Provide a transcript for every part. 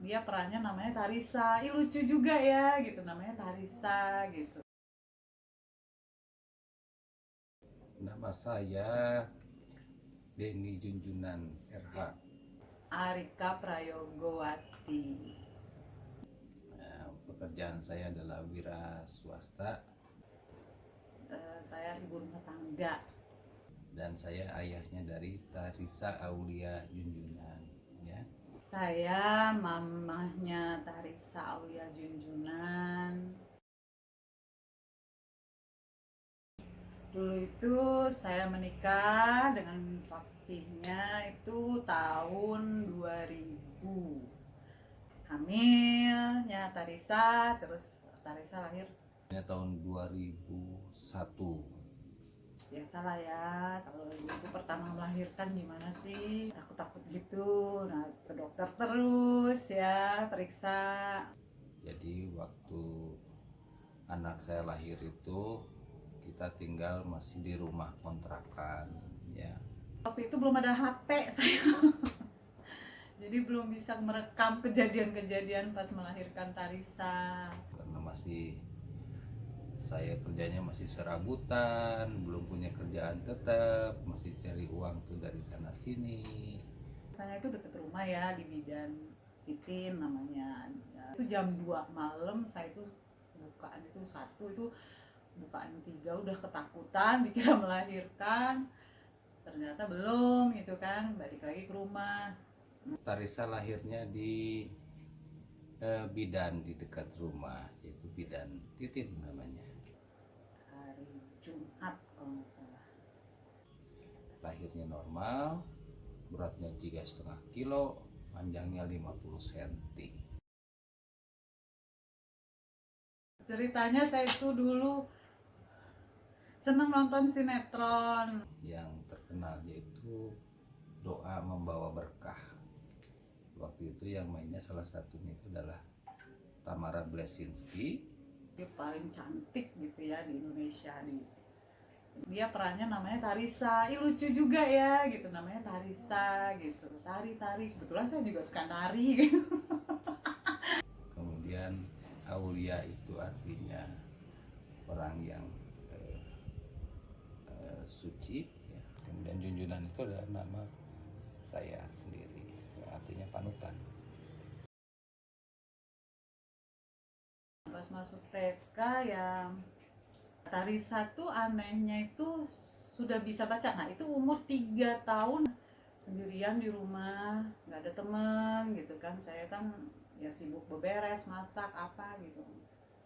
Dia perannya namanya Tarisa. Ih, lucu juga ya gitu, namanya Tarisa gitu. Nama saya Denny Junjunan RH. Arika Prayogowati. Pekerjaan saya adalah wira swasta Saya ibu rumah tangga. dan saya ayahnya dari Tarisa Aulia Junjunan. Ya, Saya mamahnya Tarisa Aulia Junjunan. Dulu itu saya menikah dengan papinya itu tahun 2000. Hamilnya Tarisa, terus Tarisa lahir. ini tahun 2001. Biasalah ya, kalau ibu pertama melahirkan gimana sih, takut-takut gitu. Nah, ke dokter terus ya, periksa. Jadi waktu anak saya lahir itu kita tinggal masih di rumah kontrakan, ya. Waktu itu belum ada HP saya, jadi belum bisa merekam kejadian-kejadian pas melahirkan Tarisa. Karena saya kerjanya masih serabutan, belum punya kerjaan tetap, masih cari uang tuh dari sana sini. Karena itu deket rumah ya, di Bidan Titin namanya. Itu jam 2 malam saya itu bukaan itu satu, itu bukaan 3 udah ketakutan dikira melahirkan, ternyata belum gitu kan, balik lagi ke rumah. Tarisa lahirnya di Bidan di dekat rumah, yaitu Bidan Titin namanya. Hari Jumat kalau nggak salah. Lahirnya normal, beratnya 3,5 kilo, panjangnya 50 cm. Ceritanya saya itu dulu seneng nonton sinetron. Yang terkenal yaitu Doa Membawa Berkah. Waktu itu yang mainnya salah satunya itu adalah Tamara Blesinski. Dia paling cantik gitu ya di Indonesia nih. Dia perannya namanya Tarisa. Ih, lucu juga ya gitu, namanya Tarisa gitu. Tari-tari. Kebetulan saya juga suka nari. Kemudian Aulia itu artinya orang yang suci, ya. Kemudian Junjunan itu adalah nama saya sendiri, artinya panutan. Pas masuk TK yang Tarisa tuh anehnya itu sudah bisa baca. Nah, itu umur 3 tahun sendirian di rumah, nggak ada temen gitu kan. Saya kan ya sibuk beberes, masak apa gitu.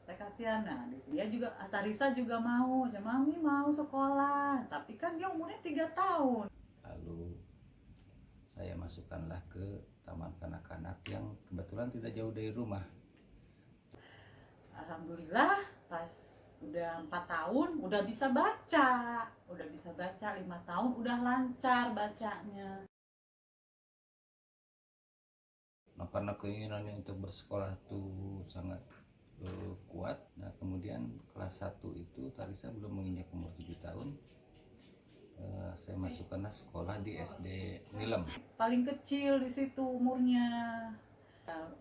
Saya kasihan. Nah, di sini dia juga, Tarisa juga mau, mami mau sekolah, tapi kan dia umurnya 3 tahun. Lalu saya masukkanlah ke taman kanak-kanak yang kebetulan tidak jauh dari rumah. Alhamdulillah pas udah 4 tahun udah bisa baca, 5 tahun udah lancar bacanya. Nah, karena keinginannya untuk bersekolah tuh sangat kuat. Nah, kemudian kelas 1 itu Tarisa belum menginjak umur 7 tahun. Saya masukkanlah sekolah di SD Nilem. Paling kecil di situ umurnya.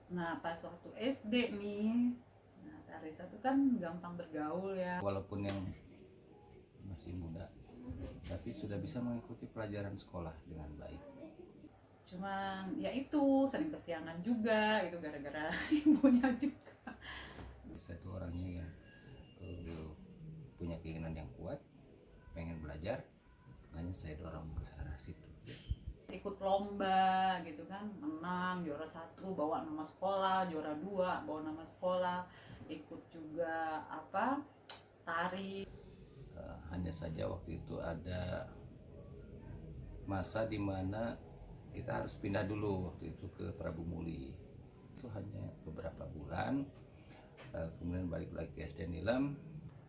Nah, pas waktu SD nih, nah Tarisa tuh kan gampang bergaul ya. Walaupun yang masih muda, tapi sudah bisa mengikuti pelajaran sekolah dengan baik. Cuman ya itu sering kesiangan juga itu gara-gara ibunya juga. Saya itu orangnya yang punya keinginan yang kuat, pengen belajar, makanya saya dorong ke sana situ. Ikut lomba gitu kan, menang juara 1 bawa nama sekolah, juara 2 bawa nama sekolah, ikut juga apa tari. Hanya saja waktu itu ada masa di mana kita harus pindah dulu waktu itu ke Prabu Muli. Itu hanya beberapa bulan, kemudian balik lagi ke SD Nilam.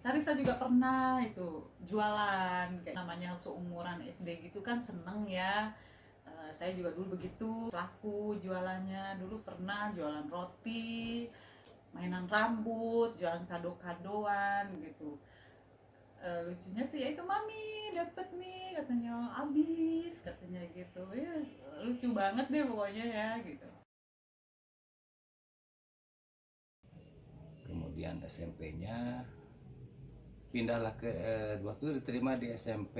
Tarisa juga pernah itu jualan, kayak namanya seumuran SD gitu kan, seneng ya. Saya juga dulu begitu, laku jualannya. Dulu pernah jualan roti, mainan rambut, jualan kado-kadoan gitu. Lucunya tuh ya itu, mami dapet nih katanya, abis katanya gitu ya, lucu banget deh pokoknya ya gitu. kemudian SMP-nya pindahlah ke waktu itu diterima di SMP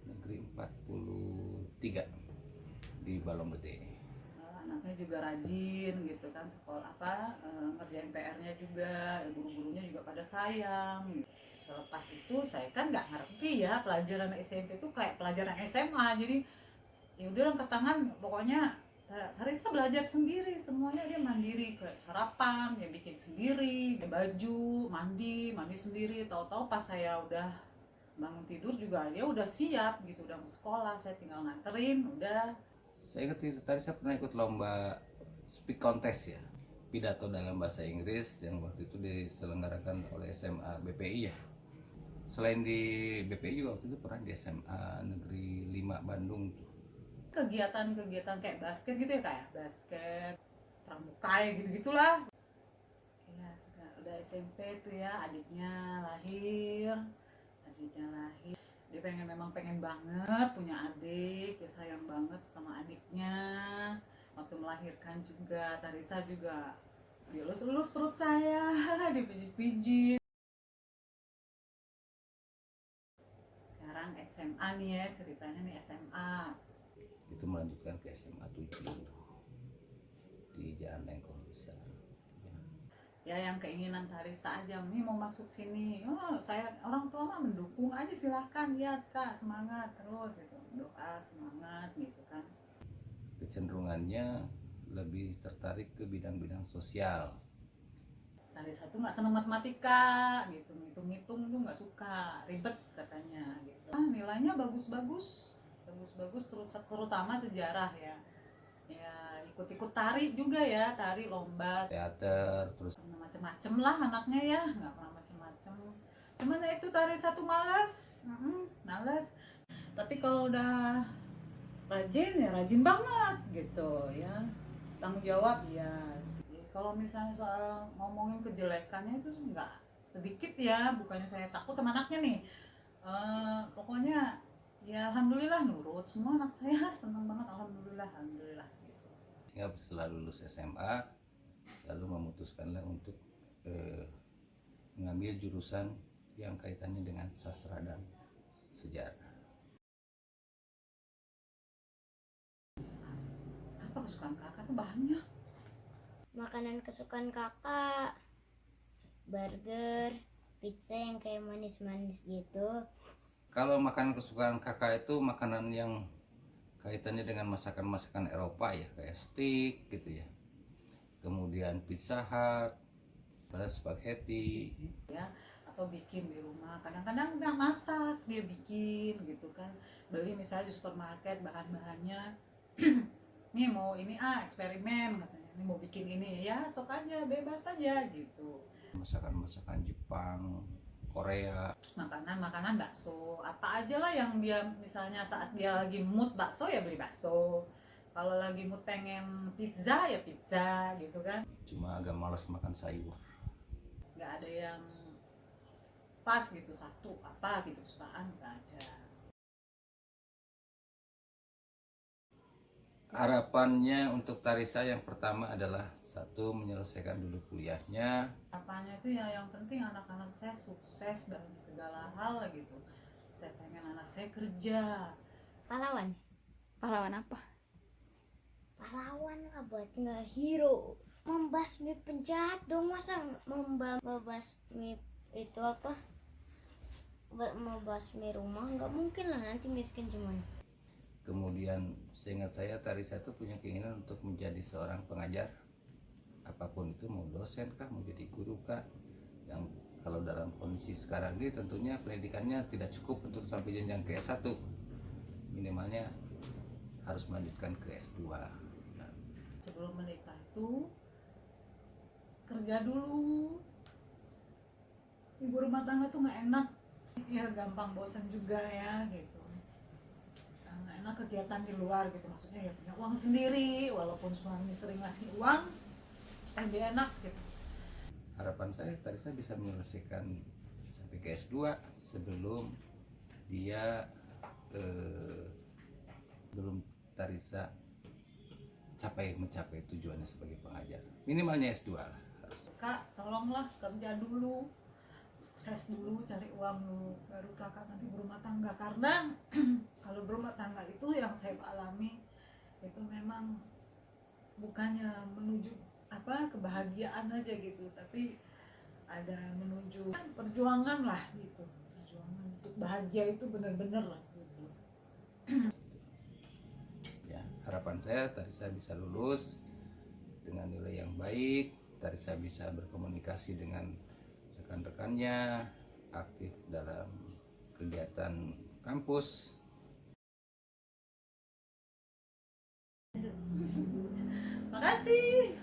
Negeri 43 di Balonggede. Anaknya juga rajin gitu kan, sekolah ngerjain PR-nya juga, guru-gurunya juga pada sayang. Selepas itu saya kan nggak ngerti ya pelajaran SMP itu kayak pelajaran SMA, jadi ya udah angkat tangan, pokoknya Tarisa belajar sendiri semuanya, dia mandiri, kayak sarapan dia bikin sendiri, kayak baju mandi sendiri. Tahu-tahu pas saya udah bangun tidur juga dia udah siap gitu, udah mau sekolah, saya tinggal nganterin udah. Saya ingat tadi saya pernah ikut lomba speak contest ya, pidato dalam bahasa Inggris yang waktu itu diselenggarakan oleh SMA BPI ya. Selain di BPI juga waktu itu pernah di SMA Negeri 5 Bandung tuh. Kegiatan-kegiatan kayak basket gitu ya, kayak basket, pramuka gitu-gitulah. Ya, udah SMP tuh ya, adiknya lahir. Dia memang pengen banget punya adik, ya sayang banget sama adiknya. Waktu melahirkan juga, Tarisa juga dielus-elus perut saya, dipijit-pijit. Sekarang SMA nih ya, ceritanya nih SMA. Itu melanjutkan ke SMA 7 di Jalan Lengkong Besar. Ya yang keinginan Tarisa aja, nih mau masuk sini, saya orang tua mah mendukung aja, silahkan ya kak, semangat terus gitu, doa semangat gitu kan. Kecenderungannya lebih tertarik ke bidang-bidang sosial. Tarisa tuh nggak seneng matematika gitu, ngitung-ngitung tuh nggak suka, ribet katanya gitu. Nilainya bagus-bagus terus, terutama sejarah ya. Ya ikut-ikut tari juga ya, tari lomba, Teater, terus macem-macem lah anaknya ya, nggak pernah macem-macem. Cuman ya itu tari satu malas, malas. Tapi kalau udah rajin ya rajin banget gitu ya, tanggung jawab ya. Kalau misalnya soal ngomongin kejelekannya itu nggak sedikit ya, bukannya saya takut sama anaknya nih. Pokoknya ya alhamdulillah nurut semua anak saya, seneng banget, alhamdulillah gitu. hingga setelah lulus SMA lalu memutuskanlah untuk mengambil jurusan yang kaitannya dengan sastra dan sejarah. Apa kesukaan kakak tuh banyak. Makanan kesukaan kakak, burger, pizza yang kayak manis-manis gitu. Kalau makanan kesukaan kakak itu makanan yang kaitannya dengan masakan-masakan Eropa ya, kayak steak gitu ya. Kemudian Pizza Hut, pada spaghetti Ya, atau bikin di rumah, kadang-kadang nggak masak dia bikin gitu kan, beli misalnya di supermarket bahan-bahannya. Nih mau ini eksperimen katanya, ini mau bikin ini ya, sok aja, bebas aja gitu. masakan-masakan Jepang, Korea. Makanan bakso apa aja lah yang dia misalnya saat dia lagi mood bakso ya beli bakso, kalau lagi mood pengen pizza ya pizza gitu kan. Cuma agak malas makan sayur. Nggak ada yang pas gitu, satu apa gitu kesukaan nggak ada. Harapannya untuk Tarisa yang pertama adalah satu, menyelesaikan dulu kuliahnya. Apanya itu ya, yang penting anak-anak saya sukses dalam segala hal gitu. Saya pengen anak saya kerja. Pahlawan. Pahlawan apa? Pahlawan lah buat nge-hero. Membasmi penjahat dong, masa membasmi itu apa? Membasmi rumah nggak mungkin lah, nanti miskin cuman. Kemudian seingat saya Tarisa itu punya keinginan untuk menjadi seorang pengajar, apapun itu, mau dosen kah, mau jadi guru kah, yang kalau dalam kondisi sekarang ini tentunya pendidikannya tidak cukup untuk sampai jenjang ke S1, minimalnya harus melanjutkan ke S2. Sebelum menikah itu kerja dulu. Ibu rumah tangga tuh nggak enak ya, gampang bosan juga ya gitu. Nggak enak kegiatan di luar gitu, maksudnya ya punya uang sendiri, walaupun suami sering ngasih uang lebih enak gitu. Harapan saya Tarisa bisa menyelesaikan sampai ke S2 sebelum dia belum Tarisa mencapai tujuannya sebagai pengajar, minimalnya S2 lah harus. kakak tolonglah kerja dulu, sukses dulu, cari uang dulu, baru kakak nanti berumah tangga. Karena kalau berumah tangga itu yang saya alami itu memang bukannya menuju kebahagiaan aja gitu, tapi ada menuju perjuangan lah gitu, perjuangan untuk bahagia itu benar-benar lah gitu. Ya, harapan saya Tarisa bisa lulus dengan nilai yang baik, Tarisa bisa berkomunikasi dengan rekan-rekannya, aktif dalam kegiatan kampus. Makasih.